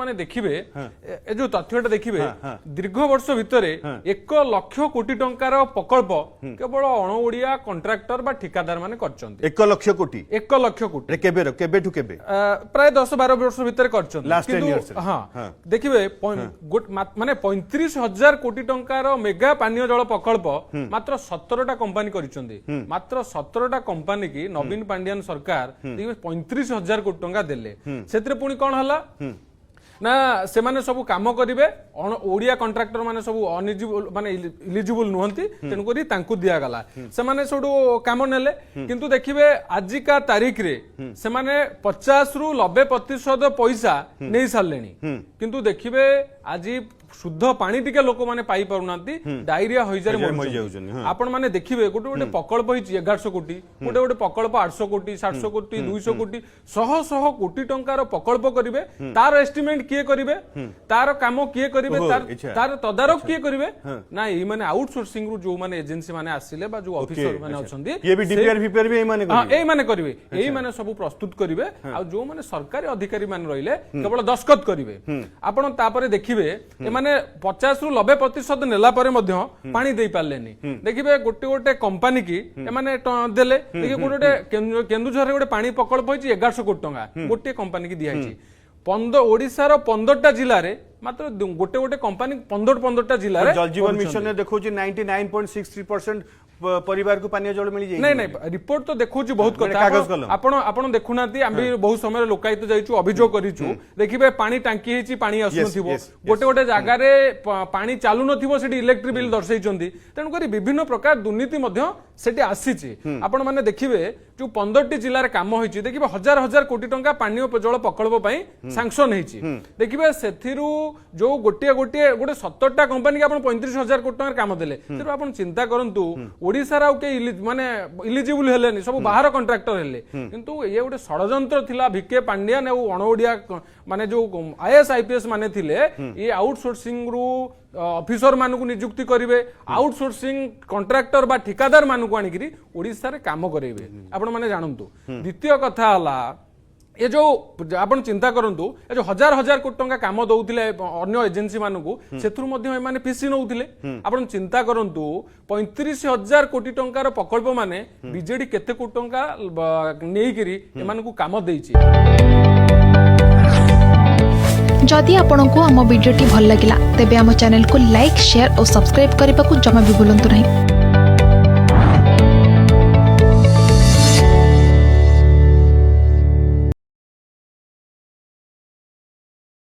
माने देखिबे ए जो तथ्यटा देखिबे दीर्घ वर्ष भितरे 1 लाख कोटी टंकार प्रकल्प केवल अणओडिया कॉन्ट्रैक्टर बा ठिकादार माने करचंती 1 लाख कोटी 1 लाख कोटी केबेठु केबे प्राय 10-12 वर्ष भितर करचंती लास्ट 10 इयर्स हां देखिबे माने 35,000 कोटी टंकार मेगा पानीय जल प्रकल्प मात्र 17टा कंपनी करिसंती मात्र 17टा कंपनी की नवीन पांड्यान सरकार 35,000 कोटी टंका देले सेतरे पुनी कोन हला ना से माने सब काम करिवे ओडिया कॉन्ट्रैक्टर माने सब अनिजिबल माने इलिजिबल नुहंती तेनु करी तांकु दिया गला से माने सोडू काम नेले किंतु देखिबे आजि का तारीख रे से माने 50 रु 90% पैसा नै सारलेनी किंतु देखिबे आजि शुद्ध पानी टिके लोक माने पाई पारुनांती डायरिया होइजारे मर जाउछन आपण माने देखिबे गोटे गोटे प्रकल्प होइछि 1100 कोटी गोटे गोटे प्रकल्प 800 कोटी 700 कोटी 200 कोटी 100 कोटी टंकार प्रकल्प करिवे तार एस्टिमेट किए करिवे तार काम किए करिवे तार तदारक किए करिवे ना ई माने आउटसोर्सिंग रु जो माने एजेंसी माने आसिले बा जो ऑफिसर माने अछंती ये भी डीपीआर वीपीआर भी ए माने करिवे एई माने सब प्रस्तुत करिवे आ जो माने सरकारी अधिकारी माने रहिले केवल दस्खत करिवे आपण तापरे देखिबे ए माने 50 रु 90% नेला परे मध्य पानी दे पारलेनी देखिबे गोटे गोटे कंपनी की माने देले देखि गोटे केन्दुझर रे गोटे पानी प्रकल्प होइछि 1100 कोटी टंका गोटे कंपनी की दियाछि 15 ओडिसा रो 15टा जिल्ला रे मात्र गोटे गोटे कंपनी 15टा जिल्ला रे जल जीवन मिशन ने देखौ 99.63% परिवार को पानी जल मिल जाय नहीं नहीं रिपोर्ट तो देखौ बहुत कथा आपण देखुनाती आम्ही बहुत समय लोकायत जाइछु अभियोग करिछु देखिबे पानी टांकी हेछि पानी आसुनथिबो गोटे गोटे जागा रे पानी चालू नथिबो सेठी इलेक्ट्रिक बिल दर्शैचंती तेनु करी विभिन्न प्रकार दुर्नीति मध्य सेठी आसीछि आपण माने देखिबे जो 15टी जिल्ला रे काम होइछि देखिबे हजार हजार कोटी टंका पानी जल प्रकल्प पई सैंक्शन हेछि देखिबे सेथिरु जो गोटे गोटे गोटे 17टा कंपनी के आपण 35,000 कोटी टंका काम देले तेरु आपण चिंता करंतु ओडिसा रा के माने इलिजिबल हेलेनी सब बाहर कॉन्ट्रैक्टर हेले किंतु ये गोटे षडयंत्र थिला भिके पांड्यान और अणओडिया माने जो आईएएस आईपीएस माने थिले ये आउटसोर्सिंग रु ऑफिसर मानकु नियुक्ति करिवे आउटसोर्सिंग कॉन्ट्रैक्टर बा ठिकादार मानकु आनिकरी ओडिसा रे काम करेबे आपण माने जानंतु द्वितीय कथा हला ये जो आपण चिंता करंतु ये जो हजार हजार कोटी टंका काम दउथिले अन्य एजेंसी मानकु सेथुर मध्ये माने पीसी नउथिले आपण चिंता करंतु 35,000 कोटी टंकार प्रकल्प माने बीजेडी केते कोटी टंका नेइकिरी एमानकु काम देइछि। जदि आपंक आम भिडी भल लगा तेब आम चैनल को लाइक शेयर और सब्सक्राइब करने को जमा भी भूलु नहीं।